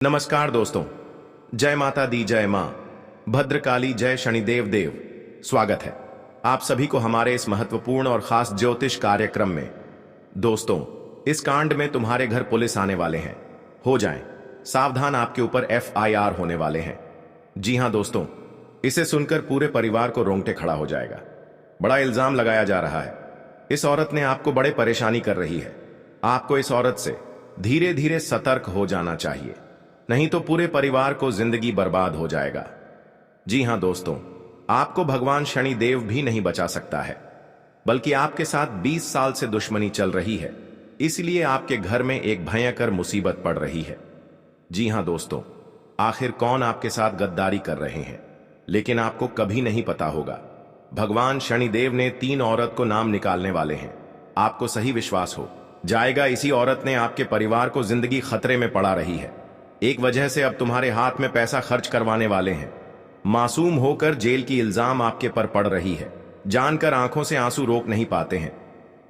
नमस्कार दोस्तों, जय माता दी, जय मां भद्रकाली, जय शनिदेव देव। स्वागत है आप सभी को हमारे इस महत्वपूर्ण और खास ज्योतिष कार्यक्रम में। दोस्तों, इस कांड में तुम्हारे घर पुलिस आने वाले हैं। हो जाएं सावधान, आपके ऊपर FIR होने वाले हैं। जी हां दोस्तों, इसे सुनकर पूरे परिवार को रोंगटे खड़ा हो जाएगा। बड़ा इल्जाम लगाया जा रहा है। इस औरत ने आपको बड़े परेशानी कर रही है। आपको इस औरत से धीरे धीरे सतर्क हो जाना चाहिए, नहीं तो पूरे परिवार को जिंदगी बर्बाद हो जाएगा। जी हां दोस्तों, आपको भगवान शनिदेव भी नहीं बचा सकता है, बल्कि आपके साथ 20 साल से दुश्मनी चल रही है। इसलिए आपके घर में एक भयंकर मुसीबत पड़ रही है। जी हां दोस्तों, आखिर कौन आपके साथ गद्दारी कर रहे हैं, लेकिन आपको कभी नहीं पता होगा। भगवान शनिदेव ने 3 औरत को नाम निकालने वाले हैं। आपको सही विश्वास हो जाएगा, इसी औरत ने आपके परिवार को जिंदगी खतरे में पड़ा रही है। एक वजह से अब तुम्हारे हाथ में पैसा खर्च करवाने वाले हैं। मासूम होकर जेल की इल्जाम आपके पर पड़ रही है। जानकर आंखों से आंसू रोक नहीं पाते हैं,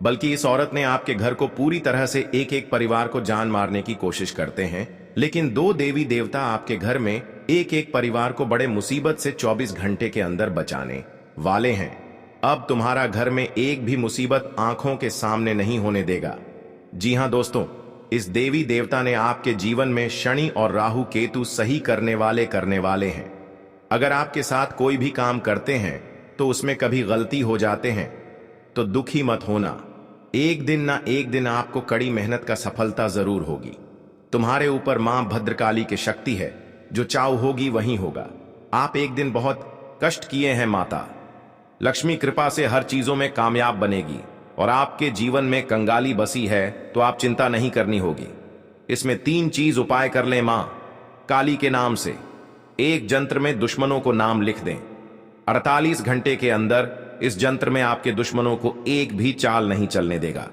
बल्कि इस औरत ने आपके घर को पूरी तरह से एक एक परिवार को जान मारने की कोशिश करते हैं। लेकिन 2 देवी देवता आपके घर में एक एक परिवार को बड़े मुसीबत से 24 घंटे के अंदर बचाने वाले हैं। अब तुम्हारा घर में एक भी मुसीबत आंखों के सामने नहीं होने देगा। जी हां दोस्तों, इस देवी देवता ने आपके जीवन में शनि और राहु केतु सही करने वाले हैं। अगर आपके साथ कोई भी काम करते हैं तो उसमें कभी गलती हो जाते हैं तो दुखी मत होना। एक दिन ना एक दिन आपको कड़ी मेहनत का सफलता जरूर होगी। तुम्हारे ऊपर मां भद्रकाली की शक्ति है, जो चाव होगी वही होगा। आप एक दिन बहुत कष्ट किए हैं, माता लक्ष्मी कृपा से हर चीजों में कामयाब बनेगी और आपके जीवन में कंगाली बसी है तो आप चिंता नहीं करनी होगी। इसमें 3 चीज उपाय कर लें मां काली के नाम से। एक जंत्र में दुश्मनों को नाम लिख दें। 48 घंटे के अंदर इस जंत्र में आपके दुश्मनों को एक भी चाल नहीं चलने देगा।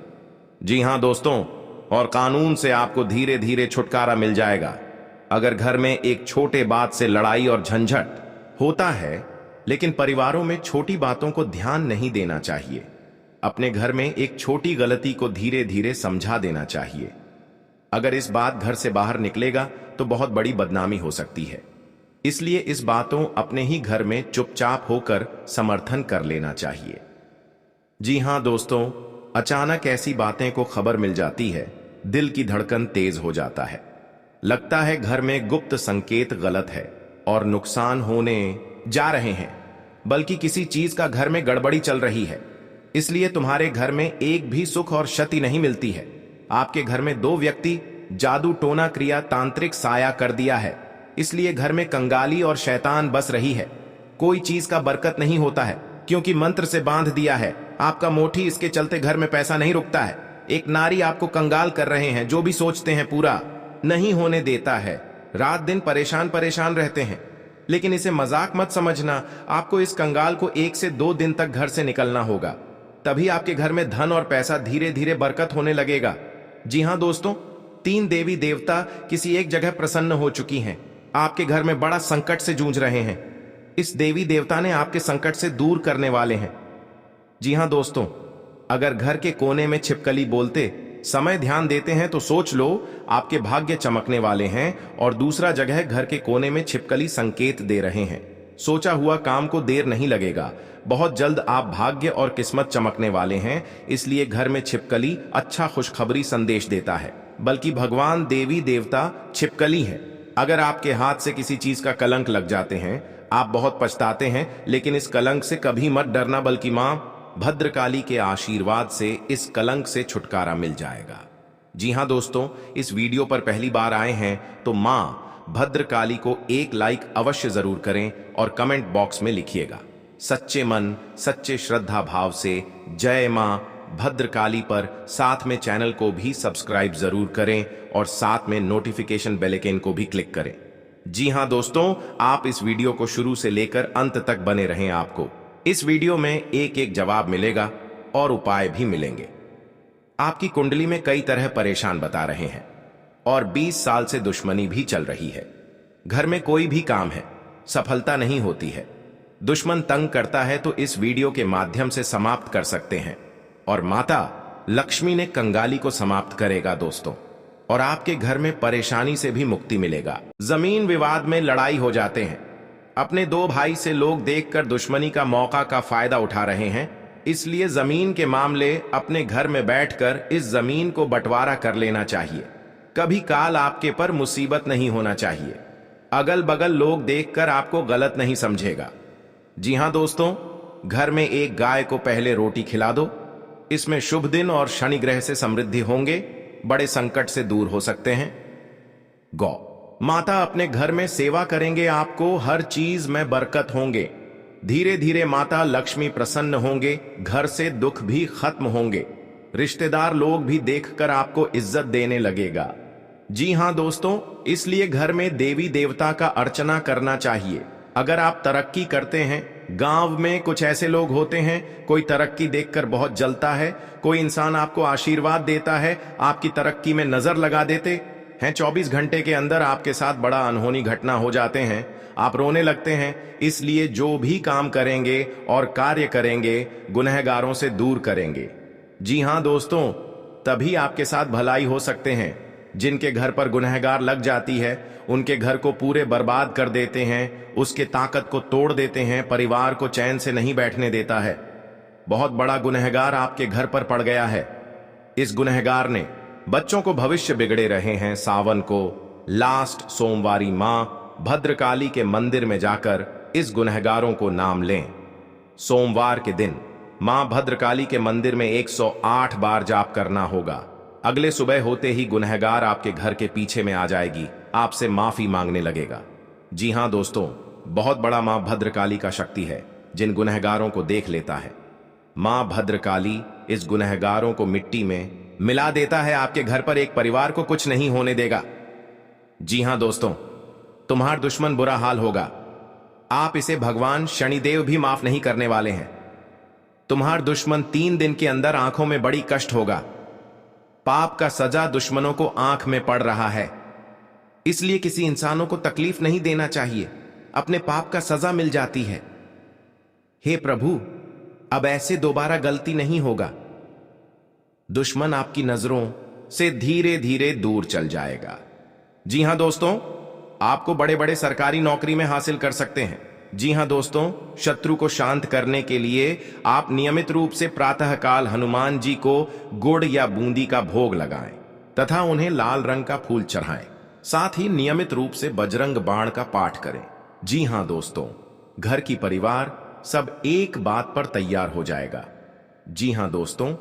जी हां दोस्तों, और कानून से आपको धीरे धीरे छुटकारा मिल जाएगा। अगर घर में एक छोटे बात से लड़ाई और झंझट होता है, लेकिन परिवारों में छोटी बातों को ध्यान नहीं देना चाहिए। अपने घर में एक छोटी गलती को धीरे धीरे समझा देना चाहिए। अगर इस बात घर से बाहर निकलेगा तो बहुत बड़ी बदनामी हो सकती है। इसलिए इस बातों अपने ही घर में चुपचाप होकर समर्थन कर लेना चाहिए। जी हां दोस्तों, अचानक ऐसी बातें को खबर मिल जाती है, दिल की धड़कन तेज हो जाता है। लगता है घर में गुप्त संकेत गलत है और नुकसान होने जा रहे हैं, बल्कि किसी चीज का घर में गड़बड़ी चल रही है। इसलिए तुम्हारे घर में एक भी सुख और क्षति नहीं मिलती है। आपके घर में 2 व्यक्ति जादू टोना क्रिया तांत्रिक साया कर दिया है। इसलिए घर में कंगाली और शैतान बस रही है। कोई चीज का बरकत नहीं होता है, क्योंकि मंत्र से बांध दिया है आपका मोठी। इसके चलते घर में पैसा नहीं रुकता है। एक नारी आपको कंगाल कर रहे हैं, जो भी सोचते हैं पूरा नहीं होने देता है। रात दिन परेशान परेशान रहते हैं। लेकिन इसे मजाक मत समझना। आपको इस कंगाल को 1 से 2 दिन तक घर से निकलना होगा, तभी आपके घर में धन और पैसा धीरे धीरे बरकत होने लगेगा। जी हां दोस्तों, 3 देवी देवता किसी एक जगह प्रसन्न हो चुकी हैं। आपके घर में बड़ा संकट से जूझ रहे हैं। इस देवी देवता ने आपके संकट से दूर करने वाले हैं। जी हां दोस्तों, अगर घर के कोने में छिपकली बोलते समय ध्यान देते हैं तो सोच लो आपके भाग्य चमकने वाले हैं। और दूसरा जगह घर के कोने में छिपकली संकेत दे रहे हैं। सोचा हुआ काम को देर नहीं लगेगा, बहुत जल्द आप भाग्य और किस्मत चमकने वाले हैं। इसलिए घर में छिपकली अच्छा खुशखबरी संदेश देता है, बल्कि भगवान देवी देवता छिपकली है। अगर आपके हाथ से किसी चीज का कलंक लग जाते हैं, आप बहुत पछताते हैं, लेकिन इस कलंक से कभी मत डरना, बल्कि मां भद्रकाली के आशीर्वाद से इस कलंक से छुटकारा मिल जाएगा। जी हां दोस्तों, इस वीडियो पर पहली बार आए हैं तो मां भद्रकाली को एक लाइक अवश्य जरूर करें और कमेंट बॉक्स में लिखिएगा सच्चे मन सच्चे श्रद्धा भाव से जय मां भद्रकाली पर। साथ में चैनल को भी सब्सक्राइब जरूर करें और साथ में नोटिफिकेशन बेल आइकन को भी क्लिक करें। जी हां दोस्तों, आप इस वीडियो को शुरू से लेकर अंत तक बने रहें। आपको इस वीडियो में एक एक जवाब मिलेगा और उपाय भी मिलेंगे। आपकी कुंडली में कई तरह परेशान बता रहे हैं और 20 साल से दुश्मनी भी चल रही है। घर में कोई भी काम है, सफलता नहीं होती है। दुश्मन तंग करता है तो इस वीडियो के माध्यम से समाप्त कर सकते हैं। और माता लक्ष्मी ने कंगाली को समाप्त करेगा। दोस्तों, और आपके घर में परेशानी से भी मुक्ति मिलेगा। जमीन विवाद में लड़ाई हो जाते हैं। अपने दो भाई से लोग देखकर दुश्मनी का मौका का फायदा उठा रहे हैं, इसलिए जमीन के मामले अपने घर में बैठकर इस जमीन को बंटवारा कर लेना चाहिए। कभी काल आपके पर मुसीबत नहीं होना चाहिए। अगल बगल लोग देखकर आपको गलत नहीं समझेगा। जी हां दोस्तों, घर में एक गाय को पहले रोटी खिला दो। इसमें शुभ दिन और शनि ग्रह से समृद्धि होंगे, बड़े संकट से दूर हो सकते हैं। गौ माता अपने घर में सेवा करेंगे, आपको हर चीज में बरकत होंगे। धीरे धीरे माता लक्ष्मी प्रसन्न होंगे, घर से दुख भी खत्म होंगे। रिश्तेदार लोग भी देखकर आपको इज्जत देने लगेगा। जी हां दोस्तों, इसलिए घर में देवी देवता का अर्चना करना चाहिए। अगर आप तरक्की करते हैं, गांव में कुछ ऐसे लोग होते हैं, कोई तरक्की देखकर बहुत जलता है, कोई इंसान आपको आशीर्वाद देता है, आपकी तरक्की में नजर लगा देते हैं, 24 घंटे के अंदर आपके साथ बड़ा अनहोनी घटना हो जाते हैं, आप रोने लगते हैं। इसलिए जो भी काम करेंगे और कार्य करेंगे, गुनहगारों से दूर करेंगे। जी हां दोस्तों, तभी आपके साथ भलाई हो सकते हैं। जिनके घर पर गुनहगार लग जाती है, उनके घर को पूरे बर्बाद कर देते हैं, उसके ताकत को तोड़ देते हैं, परिवार को चैन से नहीं बैठने देता है। बहुत बड़ा गुनहगार आपके घर पर पड़ गया है। इस गुनहगार ने बच्चों को भविष्य बिगड़े रहे हैं। सावन को लास्ट सोमवारी मां भद्रकाली के मंदिर में जाकर इस गुनहगारों को नाम लें। सोमवार के दिन मां भद्रकाली के मंदिर में 108 बार जाप करना होगा। अगले सुबह होते ही गुनहगार आपके घर के पीछे में आ जाएगी, आपसे माफी मांगने लगेगा। जी हां दोस्तों, बहुत बड़ा मां भद्रकाली का शक्ति है, जिन गुनहगारों को देख लेता है। मां भद्रकाली इस गुनहगारों को मिट्टी में मिला देता है। आपके घर पर एक परिवार को कुछ नहीं होने देगा। जी हां दोस्तों, तुम्हारा दुश्मन बुरा हाल होगा। आप इसे भगवान शनिदेव भी माफ नहीं करने वाले हैं। तुम्हारा दुश्मन 3 दिन के अंदर आंखों में बड़ी कष्ट होगा। पाप का सजा दुश्मनों को आंख में पड़ रहा है, इसलिए किसी इंसानों को तकलीफ नहीं देना चाहिए, अपने पाप का सजा मिल जाती है। हे प्रभु, अब ऐसे दोबारा गलती नहीं होगा। दुश्मन आपकी नजरों से धीरे धीरे दूर चल जाएगा। जी हां दोस्तों, आपको बड़े बड़े सरकारी नौकरी में हासिल कर सकते हैं। जी हां दोस्तों, शत्रु को शांत करने के लिए आप नियमित रूप से प्रातःकाल हनुमान जी को गुड़ या बूंदी का भोग लगाएं तथा उन्हें लाल रंग का फूल चढ़ाएं। साथ ही नियमित रूप से बजरंग बाण का पाठ करें। जी हां दोस्तों, घर की परिवार सब एक बात पर तैयार हो जाएगा। जी हां दोस्तों,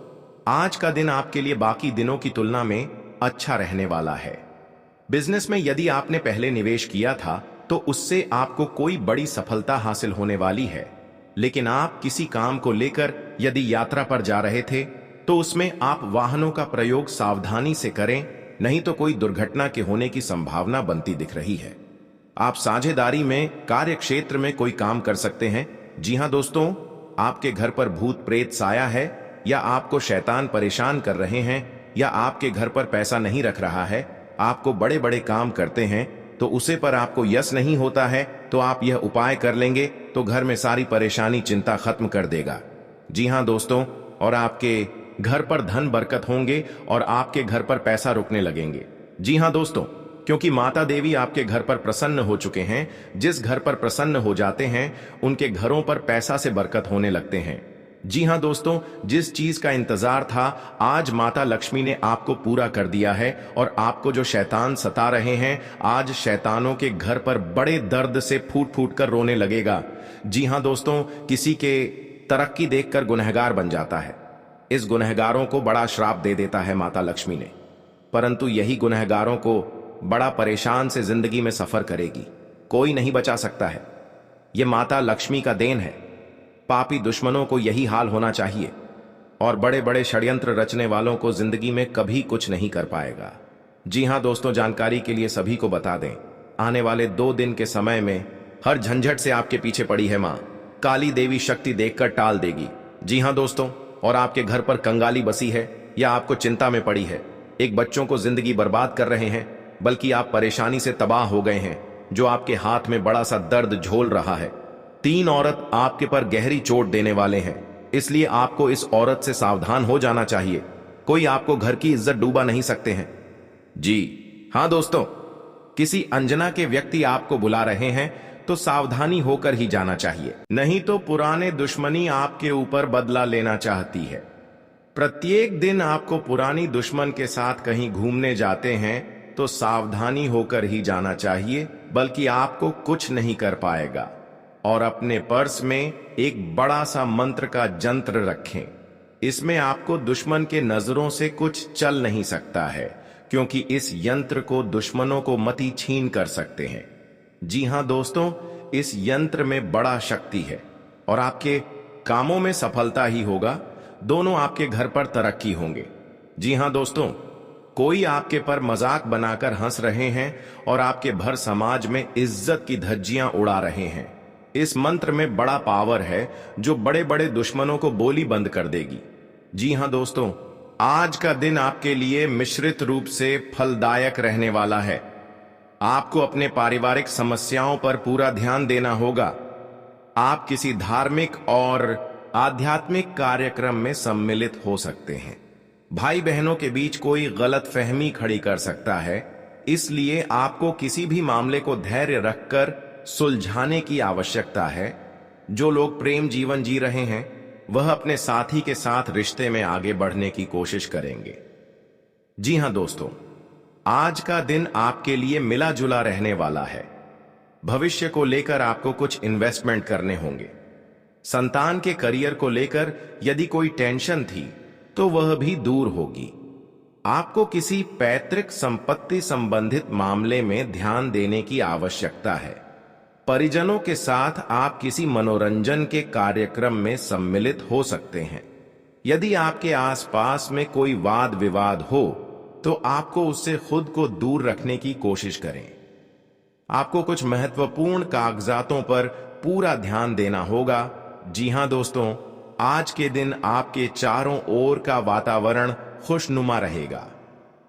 आज का दिन आपके लिए बाकी दिनों की तुलना में अच्छा रहने वाला है। बिजनेस में यदि आपने पहले निवेश किया था तो उससे आपको कोई बड़ी सफलता हासिल होने वाली है। लेकिन आप किसी काम को लेकर यदि यात्रा पर जा रहे थे तो उसमें आप वाहनों का प्रयोग सावधानी से करें, नहीं तो कोई दुर्घटना के होने की संभावना बनती दिख रही है। आप साझेदारी में कार्य क्षेत्र में कोई काम कर सकते हैं। जी हां दोस्तों, आपके घर पर भूत प्रेत साया है, या आपको शैतान परेशान कर रहे हैं, या आपके घर पर पैसा नहीं रख रहा है, आपको बड़े बड़े काम करते हैं तो उसे पर आपको यश नहीं होता है, तो आप यह उपाय कर लेंगे तो घर में सारी परेशानी चिंता खत्म कर देगा। जी हां दोस्तों, और आपके घर पर धन बरकत होंगे और आपके घर पर पैसा रुकने लगेंगे। जी हां दोस्तों, क्योंकि माता देवी आपके घर पर प्रसन्न हो चुके हैं। जिस घर पर प्रसन्न हो जाते हैं उनके घरों पर पैसा से बरकत होने लगते हैं। जी हां दोस्तों, जिस चीज का इंतजार था आज माता लक्ष्मी ने आपको पूरा कर दिया है, और आपको जो शैतान सता रहे हैं, आज शैतानों के घर पर बड़े दर्द से फूट फूट कर रोने लगेगा। जी हां दोस्तों, किसी के तरक्की देखकर गुनहगार बन जाता है। इस गुनहगारों को बड़ा श्राप दे देता है माता लक्ष्मी ने, परंतु यही गुनहगारों को बड़ा परेशान से जिंदगी में सफर करेगी। कोई नहीं बचा सकता है। यह माता लक्ष्मी का देन है। पापी दुश्मनों को यही हाल होना चाहिए, और बड़े बड़े षड्यंत्र रचने वालों को जिंदगी में कभी कुछ नहीं कर पाएगा। जी हां दोस्तों, जानकारी के लिए सभी को बता दें, आने वाले 2 दिन के समय में हर झंझट से आपके पीछे पड़ी है मां काली देवी। शक्ति देखकर टाल देगी। जी हां दोस्तों, और आपके घर पर कंगाली बसी है या आपको चिंता में पड़ी है, एक बच्चों को जिंदगी बर्बाद कर रहे हैं, बल्कि आप परेशानी से तबाह हो गए हैं, जो आपके हाथ में बड़ा सा दर्द झोल रहा है। 3 औरत आपके पर गहरी चोट देने वाले हैं, इसलिए आपको इस औरत से सावधान हो जाना चाहिए। कोई आपको घर की इज्जत डूबा नहीं सकते हैं। जी हाँ दोस्तों, किसी अनजाना के व्यक्ति आपको बुला रहे हैं तो सावधानी होकर ही जाना चाहिए, नहीं तो पुराने दुश्मनी आपके ऊपर बदला लेना चाहती है। प्रत्येक दिन आपको पुरानी दुश्मन के साथ कहीं घूमने जाते हैं तो सावधानी होकर ही जाना चाहिए, बल्कि आपको कुछ नहीं कर पाएगा। और अपने पर्स में एक बड़ा सा मंत्र का जंत्र रखें। इसमें आपको दुश्मन के नजरों से कुछ चल नहीं सकता है, क्योंकि इस यंत्र को दुश्मनों को मति छीन कर सकते हैं। जी हां दोस्तों, इस यंत्र में बड़ा शक्ति है और आपके कामों में सफलता ही होगा, दोनों आपके घर पर तरक्की होंगे। जी हां दोस्तों, कोई आपके पर मजाक बनाकर हंस रहे हैं और आपके भर समाज में इज्जत की धज्जियां उड़ा रहे हैं। इस मंत्र में बड़ा पावर है जो बड़े बड़े दुश्मनों को बोली बंद कर देगी। जी हां दोस्तों, आज का दिन आपके लिए मिश्रित रूप से फलदायक रहने वाला है। आपको अपने पारिवारिक समस्याओं पर पूरा ध्यान देना होगा। आप किसी धार्मिक और आध्यात्मिक कार्यक्रम में सम्मिलित हो सकते हैं। भाई बहनों के बीच कोई गलत फहमी खड़ी कर सकता है, इसलिए आपको किसी भी मामले को धैर्य रखकर सुलझाने की आवश्यकता है। जो लोग प्रेम जीवन जी रहे हैं वह अपने साथी के साथ रिश्ते में आगे बढ़ने की कोशिश करेंगे। जी हां दोस्तों, आज का दिन आपके लिए मिला जुला रहने वाला है। भविष्य को लेकर आपको कुछ इन्वेस्टमेंट करने होंगे। संतान के करियर को लेकर यदि कोई टेंशन थी तो वह भी दूर होगी। आपको किसी पैतृक संपत्ति संबंधित मामले में ध्यान देने की आवश्यकता है। परिजनों के साथ आप किसी मनोरंजन के कार्यक्रम में सम्मिलित हो सकते हैं। यदि आपके आसपास में कोई वाद विवाद हो तो आपको उससे खुद को दूर रखने की कोशिश करें। आपको कुछ महत्वपूर्ण कागजातों पर पूरा ध्यान देना होगा। जी हां दोस्तों, आज के दिन आपके चारों ओर का वातावरण खुशनुमा रहेगा।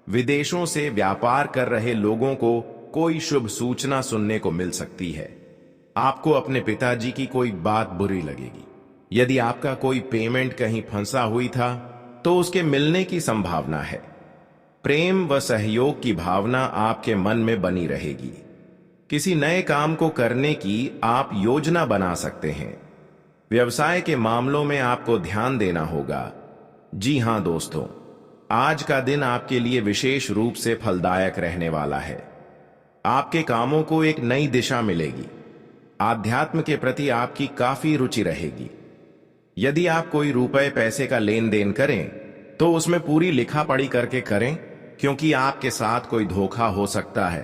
विदेशों से व्यापार कर रहे लोगों को कोई शुभ सूचना सुनने को मिल सकती है। आपको अपने पिताजी की कोई बात बुरी लगेगी। यदि आपका कोई पेमेंट कहीं फंसा हुई था तो उसके मिलने की संभावना है। प्रेम व सहयोग की भावना आपके मन में बनी रहेगी। किसी नए काम को करने की आप योजना बना सकते हैं। व्यवसाय के मामलों में आपको ध्यान देना होगा। जी हां दोस्तों, आज का दिन आपके लिए विशेष रूप से फलदायक रहने वाला है। आपके कामों को एक नई दिशा मिलेगी। आध्यात्म के प्रति आपकी काफी रुचि रहेगी। यदि आप कोई रुपए पैसे का लेन देन करें तो उसमें पूरी लिखा पढ़ी करके करें, क्योंकि आपके साथ कोई धोखा हो सकता है।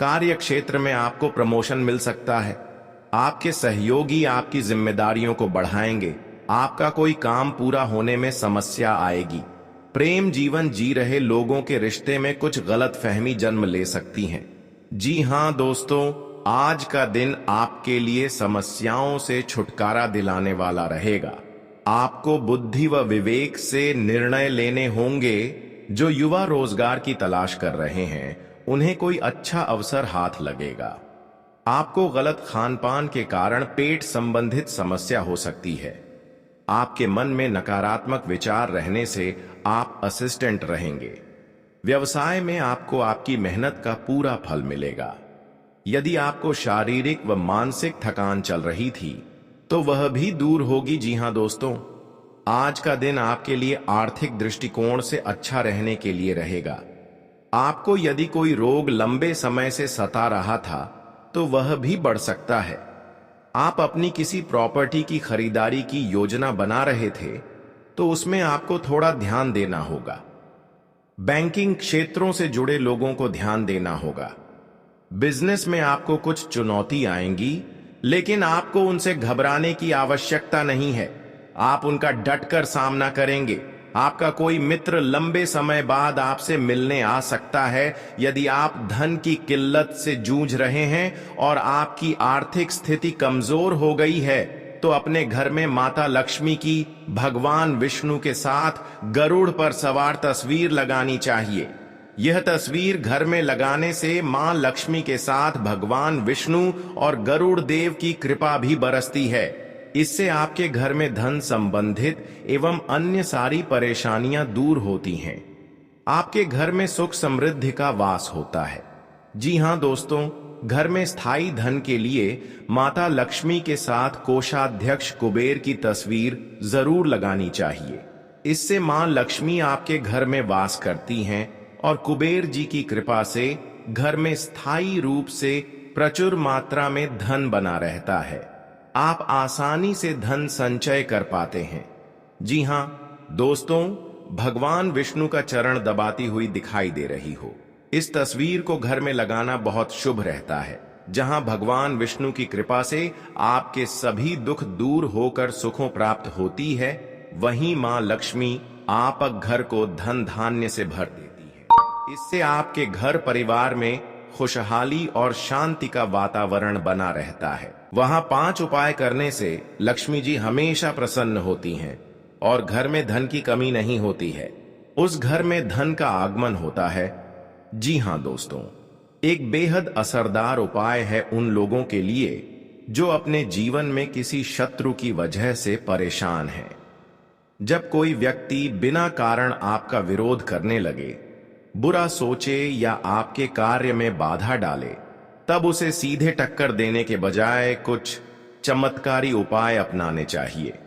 कार्य क्षेत्र में आपको प्रमोशन मिल सकता है। आपके सहयोगी आपकी जिम्मेदारियों को बढ़ाएंगे। आपका कोई काम पूरा होने में समस्या आएगी। प्रेम जीवन जी रहे लोगों के रिश्ते में कुछ गलत फहमी जन्म ले सकती हैं। जी हां दोस्तों, आज का दिन आपके लिए समस्याओं से छुटकारा दिलाने वाला रहेगा। आपको बुद्धि व विवेक से निर्णय लेने होंगे। जो युवा रोजगार की तलाश कर रहे हैं उन्हें कोई अच्छा अवसर हाथ लगेगा। आपको गलत खान पान के कारण पेट संबंधित समस्या हो सकती है। आपके मन में नकारात्मक विचार रहने से आप असिस्टेंट रहेंगे। व्यवसाय में आपको आपकी मेहनत का पूरा फल मिलेगा। यदि आपको शारीरिक व मानसिक थकान चल रही थी तो वह भी दूर होगी। जी हां दोस्तों, आज का दिन आपके लिए आर्थिक दृष्टिकोण से अच्छा रहने के लिए रहेगा। आपको यदि कोई रोग लंबे समय से सता रहा था तो वह भी बढ़ सकता है। आप अपनी किसी प्रॉपर्टी की खरीदारी की योजना बना रहे थे तो उसमें आपको थोड़ा ध्यान देना होगा। बैंकिंग क्षेत्रों से जुड़े लोगों को ध्यान देना होगा। बिजनेस में आपको कुछ चुनौती आएंगी, लेकिन आपको उनसे घबराने की आवश्यकता नहीं है। आप उनका डटकर सामना करेंगे। आपका कोई मित्र लंबे समय बाद आपसे मिलने आ सकता है। यदि आप धन की किल्लत से जूझ रहे हैं और आपकी आर्थिक स्थिति कमजोर हो गई है तो अपने घर में माता लक्ष्मी की भगवान विष्णु के साथ गरुड़ पर सवार तस्वीर लगानी चाहिए। यह तस्वीर घर में लगाने से मां लक्ष्मी के साथ भगवान विष्णु और गरुड़ देव की कृपा भी बरसती है। इससे आपके घर में धन संबंधित एवं अन्य सारी परेशानियां दूर होती हैं। आपके घर में सुख समृद्धि का वास होता है। जी हां दोस्तों, घर में स्थायी धन के लिए माता लक्ष्मी के साथ कोषाध्यक्ष कुबेर की तस्वीर जरूर लगानी चाहिए। इससे मां लक्ष्मी आपके घर में वास करती हैं और कुबेर जी की कृपा से घर में स्थायी रूप से प्रचुर मात्रा में धन बना रहता है। आप आसानी से धन संचय कर पाते हैं। जी हां दोस्तों, भगवान विष्णु का चरण दबाती हुई दिखाई दे रही हो, इस तस्वीर को घर में लगाना बहुत शुभ रहता है। जहां भगवान विष्णु की कृपा से आपके सभी दुख दूर होकर सुखों प्राप्त होती है, वहीं मां लक्ष्मी आप घर को धन धान्य से भर देती है। इससे आपके घर परिवार में खुशहाली और शांति का वातावरण बना रहता है। वहां 5 उपाय करने से लक्ष्मी जी हमेशा प्रसन्न होती हैं और घर में धन की कमी नहीं होती है। उस घर में धन का आगमन होता है। जी हां दोस्तों, एक बेहद असरदार उपाय है उन लोगों के लिए जो अपने जीवन में किसी शत्रु की वजह से परेशान है। जब कोई व्यक्ति बिना कारण आपका विरोध करने लगे, बुरा सोचे या आपके कार्य में बाधा डाले, तब उसे सीधे टक्कर देने के बजाय कुछ चमत्कारी उपाय अपनाने चाहिए।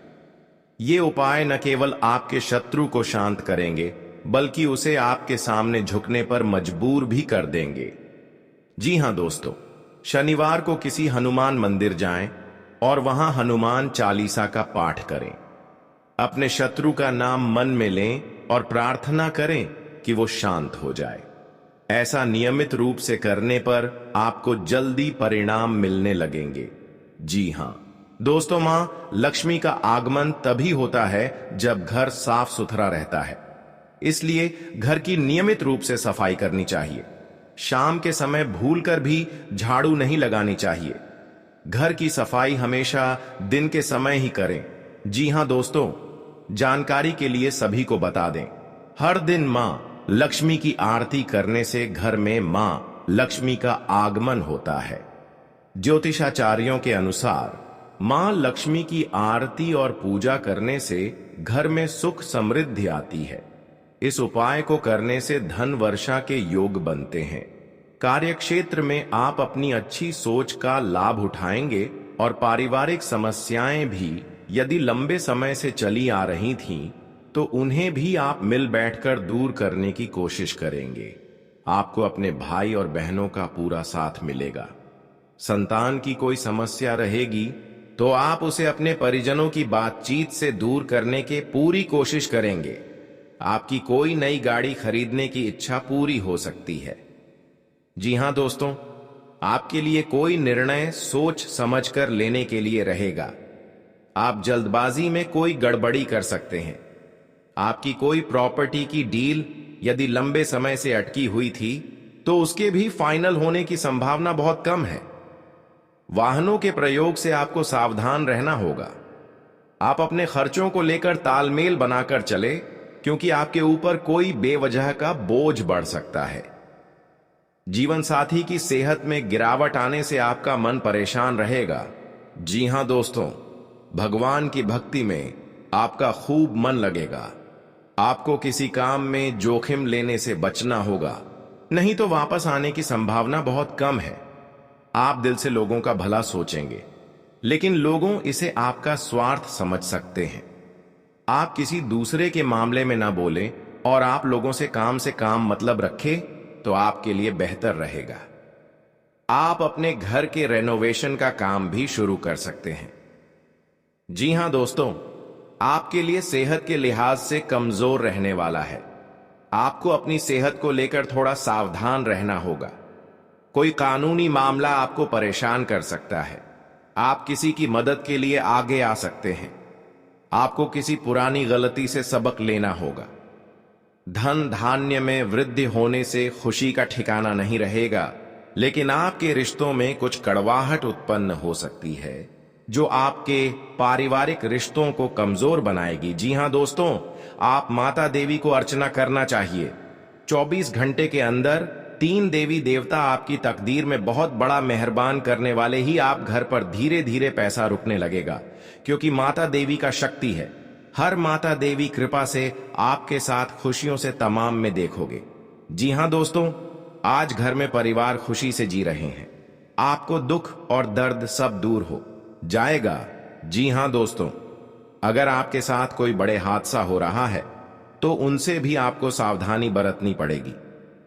ये उपाय न केवल आपके शत्रु को शांत करेंगे, बल्कि उसे आपके सामने झुकने पर मजबूर भी कर देंगे। जी हां दोस्तों, शनिवार को किसी हनुमान मंदिर जाएं और वहां हनुमान चालीसा का पाठ करें। अपने शत्रु का नाम मन में लें और प्रार्थना करें कि वो शांत हो जाए। ऐसा नियमित रूप से करने पर आपको जल्दी परिणाम मिलने लगेंगे। जी हां दोस्तों, मां लक्ष्मी का आगमन तभी होता है जब घर साफ सुथरा रहता है। इसलिए घर की नियमित रूप से सफाई करनी चाहिए। शाम के समय भूलकर भी झाड़ू नहीं लगानी चाहिए। घर की सफाई हमेशा दिन के समय ही करें। जी हां दोस्तों, जानकारी के लिए सभी को बता दें, हर दिन मां लक्ष्मी की आरती करने से घर में मां लक्ष्मी का आगमन होता है। ज्योतिषाचार्यों के अनुसार मां लक्ष्मी की आरती और पूजा करने से घर में सुख समृद्धि आती है। इस उपाय को करने से धन वर्षा के योग बनते हैं। कार्यक्षेत्र में आप अपनी अच्छी सोच का लाभ उठाएंगे और पारिवारिक समस्याएं भी यदि लंबे समय से चली आ रही थीं, तो उन्हें भी आप मिल बैठकर दूर करने की कोशिश करेंगे। आपको अपने भाई और बहनों का पूरा साथ मिलेगा। संतान की कोई समस्या रहेगी तो आप उसे अपने परिजनों की बातचीत से दूर करने की पूरी कोशिश करेंगे। आपकी कोई नई गाड़ी खरीदने की इच्छा पूरी हो सकती है। जी हां दोस्तों, आपके लिए कोई निर्णय सोच समझकर लेने के लिए रहेगा। आप जल्दबाजी में कोई गड़बड़ी कर सकते हैं। आपकी कोई प्रॉपर्टी की डील यदि लंबे समय से अटकी हुई थी, तो उसके भी फाइनल होने की संभावना बहुत कम है। वाहनों के प्रयोग से आपको सावधान रहना होगा। आप अपने खर्चों को लेकर तालमेल बनाकर चले, क्योंकि आपके ऊपर कोई बेवजह का बोझ बढ़ सकता है। जीवन साथी की सेहत में गिरावट आने से आपका मन परेशान रहेगा। जी हां दोस्तों, भगवान की भक्ति में आपका खूब मन लगेगा। आपको किसी काम में जोखिम लेने से बचना होगा, नहीं तो वापस आने की संभावना बहुत कम है। आप दिल से लोगों का भला सोचेंगे, लेकिन लोगों इसे आपका स्वार्थ समझ सकते हैं। आप किसी दूसरे के मामले में ना बोलें और आप लोगों से काम मतलब रखें, तो आपके लिए बेहतर रहेगा। आप अपने घर के रेनोवेशन का काम भी शुरू कर सकते हैं। जी हां दोस्तों, आपके लिए सेहत के लिहाज से कमजोर रहने वाला है। आपको अपनी सेहत को लेकर थोड़ा सावधान रहना होगा। कोई कानूनी मामला आपको परेशान कर सकता है। आप किसी की मदद के लिए आगे आ सकते हैं। आपको किसी पुरानी गलती से सबक लेना होगा। धन धान्य में वृद्धि होने से खुशी का ठिकाना नहीं रहेगा, लेकिन आपके रिश्तों में कुछ कड़वाहट उत्पन्न हो सकती है, जो आपके पारिवारिक रिश्तों को कमजोर बनाएगी। जी हां दोस्तों, आप माता देवी को अर्चना करना चाहिए। 24 घंटे के अंदर 3 देवी देवता आपकी तकदीर में बहुत बड़ा मेहरबान करने वाले ही आप घर पर धीरे धीरे पैसा रुकने लगेगा, क्योंकि माता देवी का शक्ति है। हर माता देवी कृपा से आपके साथ खुशियों से तमाम में देखोगे। जी हां दोस्तों, आज घर में परिवार खुशी से जी रहे हैं। आपको दुख और दर्द सब दूर हो जाएगा। जी हां दोस्तों, अगर आपके साथ कोई बड़े हादसा हो रहा है तो उनसे भी आपको सावधानी बरतनी पड़ेगी,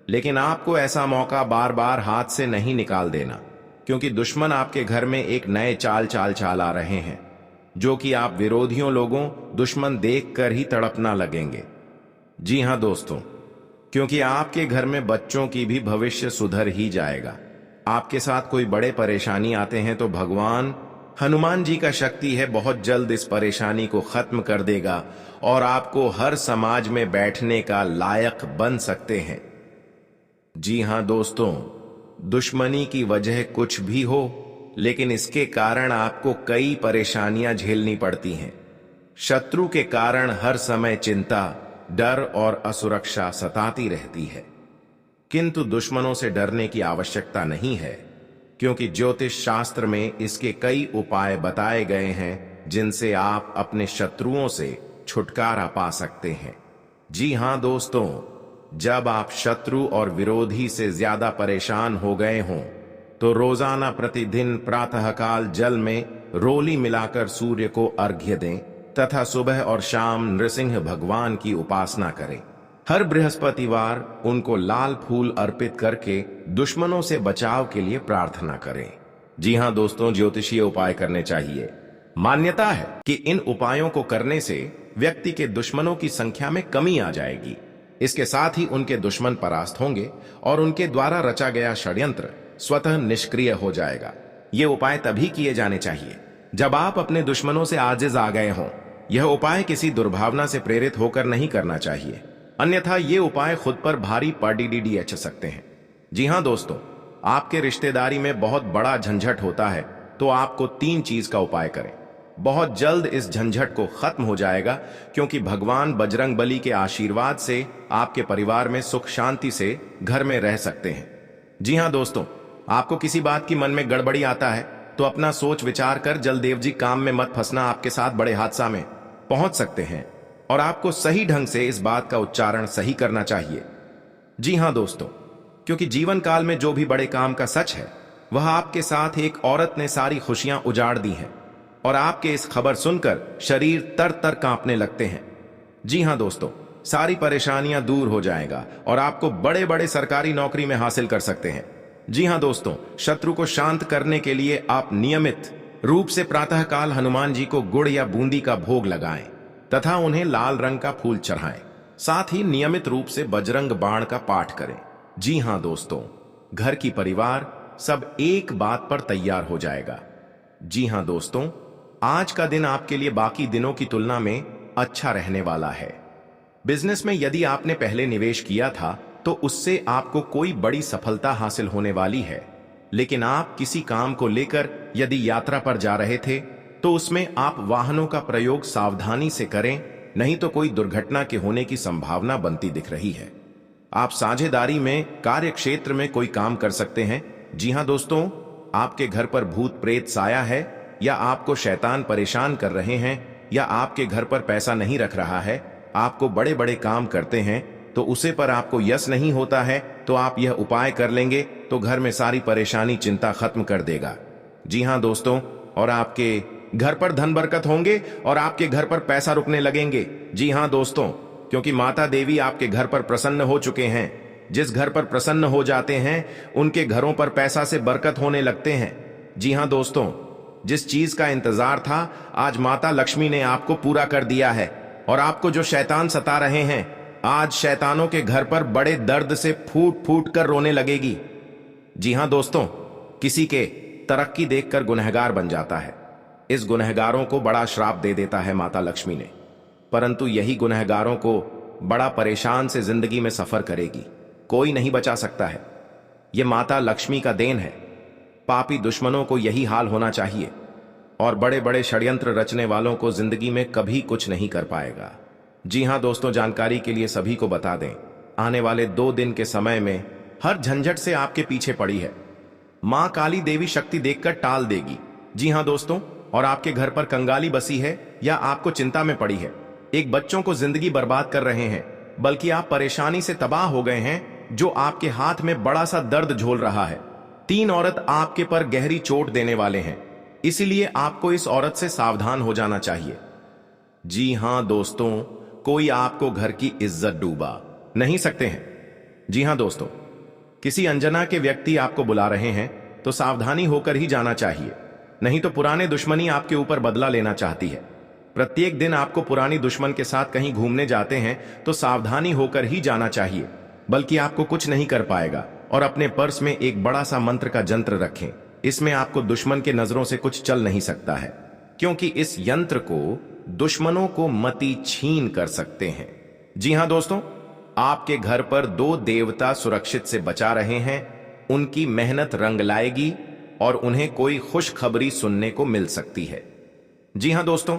लेकिन आपको ऐसा मौका बार बार हाथ से नहीं निकाल देना, क्योंकि दुश्मन आपके घर में एक नए चाल आ रहे हैं, जो कि आप विरोधियों लोगों दुश्मन देखकर ही तड़पना लगेंगे। जी हां दोस्तों, क्योंकि आपके घर में बच्चों की भी भविष्य सुधर ही जाएगा। आपके साथ कोई बड़े परेशानी आते हैं तो भगवान हनुमान जी का शक्ति है, बहुत जल्द इस परेशानी को खत्म कर देगा और आपको हर समाज में बैठने का लायक बन सकते हैं। जी हां दोस्तों, दुश्मनी की वजह कुछ भी हो, लेकिन इसके कारण आपको कई परेशानियां झेलनी पड़ती हैं। शत्रु के कारण हर समय चिंता, डर और असुरक्षा सताती रहती है, किंतु दुश्मनों से डरने की आवश्यकता नहीं है, क्योंकि ज्योतिष शास्त्र में इसके कई उपाय बताए गए हैं जिनसे आप अपने शत्रुओं से छुटकारा पा सकते हैं। जी हां दोस्तों, जब आप शत्रु और विरोधी से ज्यादा परेशान हो गए हों तो रोजाना प्रतिदिन प्रातःकाल जल में रोली मिलाकर सूर्य को अर्घ्य दें तथा सुबह और शाम नृसिंह भगवान की उपासना करें। हर बृहस्पतिवार उनको लाल फूल अर्पित करके दुश्मनों से बचाव के लिए प्रार्थना करें। जी हां दोस्तों, ज्योतिषीय उपाय करने चाहिए। मान्यता है कि इन उपायों को करने से व्यक्ति के दुश्मनों की संख्या में कमी आ जाएगी। इसके साथ ही उनके दुश्मन परास्त होंगे और उनके द्वारा रचा गया षड्यंत्र स्वतः निष्क्रिय हो जाएगा। ये उपाय तभी किए जाने चाहिए जब आप अपने दुश्मनों से आजिज आ गए हों। यह उपाय किसी दुर्भावना से प्रेरित होकर नहीं करना चाहिए, अन्यथा ये उपाय खुद पर भारी पड़ सकते हैं। जी हां दोस्तों, आपके रिश्तेदारी में बहुत बड़ा झंझट होता है तो आपको 3 चीज का उपाय करें। बहुत जल्द इस झंझट को खत्म हो जाएगा, क्योंकि भगवान बजरंग बली के आशीर्वाद से आपके परिवार में सुख शांति से घर में रह सकते हैं। जी हां दोस्तों, आपको किसी बात की मन में गड़बड़ी आता है तो अपना सोच विचार कर जलदेव जी काम में मत फंसना, आपके साथ बड़े हादसा में पहुंच सकते हैं और आपको सही ढंग से इस बात का उच्चारण सही करना चाहिए। जी हां दोस्तों, क्योंकि जीवन काल में जो भी बड़े काम का सच है वह आपके साथ एक औरत ने सारी खुशियां उजाड़ दी हैं और आपके इस खबर सुनकर शरीर तर तर कांपने लगते हैं। जी हां दोस्तों, सारी परेशानियां दूर हो जाएगा और आपको बड़े बड़े सरकारी नौकरी में हासिल कर सकते हैं। जी हां दोस्तों, शत्रु को शांत करने के लिए आप नियमित रूप से प्रातःकाल हनुमान जी को गुड़ या बूंदी का भोग लगाएं तथा उन्हें लाल रंग का फूल चढ़ाएं। साथ ही नियमित रूप से बजरंग बाण का पाठ करें। जी हां दोस्तों, घर की परिवार सब एक बात पर तैयार हो जाएगा। जी हां दोस्तों, आज का दिन आपके लिए बाकी दिनों की तुलना में अच्छा रहने वाला है। बिजनेस में यदि आपने पहले निवेश किया था तो उससे आपको कोई बड़ी सफलता हासिल होने वाली है, लेकिन आप किसी काम को लेकर यदि यात्रा पर जा रहे थे तो उसमें आप वाहनों का प्रयोग सावधानी से करें, नहीं तो कोई दुर्घटना के होने की संभावना बनती दिख रही है। आप साझेदारी में कार्य क्षेत्र में कोई काम कर सकते हैं। जी हां दोस्तों, आपके घर पर भूत प्रेत साया है या आपको शैतान परेशान कर रहे हैं या आपके घर पर पैसा नहीं रख रहा है, आपको बड़े बड़े काम करते हैं तो उसे पर आपको यश नहीं होता है, तो आप यह उपाय कर लेंगे तो घर में सारी परेशानी चिंता खत्म कर देगा। जी हां दोस्तों, और आपके घर पर धन बरकत होंगे और आपके घर पर पैसा रुकने लगेंगे। जी हां दोस्तों, क्योंकि माता देवी आपके घर पर प्रसन्न हो चुके हैं। जिस घर पर प्रसन्न हो जाते हैं उनके घरों पर पैसा से बरकत होने लगते हैं। जी हां दोस्तों, जिस चीज का इंतजार था आज माता लक्ष्मी ने आपको पूरा कर दिया है और आपको जो शैतान सता रहे हैं, आज शैतानों के घर पर बड़े दर्द से फूट फूट कर रोने लगेगी। जी हां दोस्तों, किसी के तरक्की देखकर गुनहगार बन जाता है। इस गुनहगारों को बड़ा श्राप दे देता है माता लक्ष्मी ने, परंतु यही गुनहगारों को बड़ा परेशान से जिंदगी में सफर करेगी। कोई नहीं बचा सकता है। यह माता लक्ष्मी का देन है। पापी दुश्मनों को यही हाल होना चाहिए और बड़े बड़े षड्यंत्र रचने वालों को जिंदगी में कभी कुछ नहीं कर पाएगा। जी हां दोस्तों, जानकारी के लिए सभी को बता दें, आने वाले 2 दिन के समय में हर झंझट से आपके पीछे पड़ी है। मां काली देवी शक्ति देखकर टाल देगी। जी हां दोस्तों, और आपके घर पर कंगाली बसी है या आपको चिंता में पड़ी है एक बच्चों को जिंदगी बर्बाद कर रहे हैं, बल्कि आप परेशानी से तबाह हो गए हैं जो आपके हाथ में बड़ा सा दर्द झोल रहा है। 3 औरत आपके पर गहरी चोट देने वाले हैं, इसीलिए आपको इस औरत से सावधान हो जाना चाहिए। जी हां दोस्तों, कोई आपको घर की इज्जत डूबा नहीं सकते हैं। जी हां दोस्तों, किसी अनजाना के व्यक्ति आपको बुला रहे हैं तो सावधानी होकर ही जाना चाहिए, नहीं तो पुराने दुश्मनी आपके ऊपर बदला लेना चाहती है। प्रत्येक दिन आपको पुरानी दुश्मन के साथ कहीं घूमने जाते हैं तो सावधानी होकर ही जाना चाहिए, बल्कि आपको कुछ नहीं कर पाएगा। और अपने पर्स में एक बड़ा सा मंत्र का यंत्र रखें, इसमें आपको दुश्मन के नजरों से कुछ चल नहीं सकता है, क्योंकि इस यंत्र को दुश्मनों को मति छीन कर सकते हैं। जी हां दोस्तों, आपके घर पर 2 देवता सुरक्षित से बचा रहे हैं, उनकी मेहनत रंग लाएगी और उन्हें कोई खुशखबरी सुनने को मिल सकती है। जी हां दोस्तों,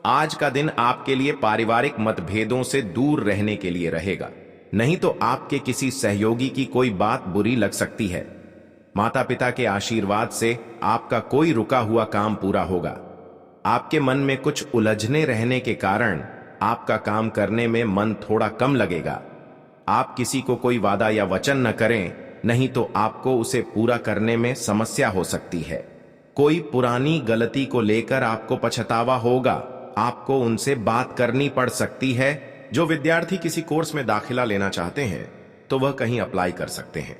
आज का दिन आपके लिए पारिवारिक मतभेदों से दूर रहने के लिए रहेगा, नहीं तो आपके किसी सहयोगी की कोई बात बुरी लग सकती है। माता पिता के आशीर्वाद से आपका कोई रुका हुआ काम पूरा होगा। आपके मन में कुछ उलझने रहने के कारण आपका काम करने में मन थोड़ा कम लगेगा। आप किसी को कोई वादा या वचन न करें, नहीं तो आपको उसे पूरा करने में समस्या हो सकती है। कोई पुरानी गलती को लेकर आपको पछतावा होगा, आपको उनसे बात करनी पड़ सकती है। जो विद्यार्थी किसी कोर्स में दाखिला लेना चाहते हैं तो वह कहीं अप्लाई कर सकते हैं।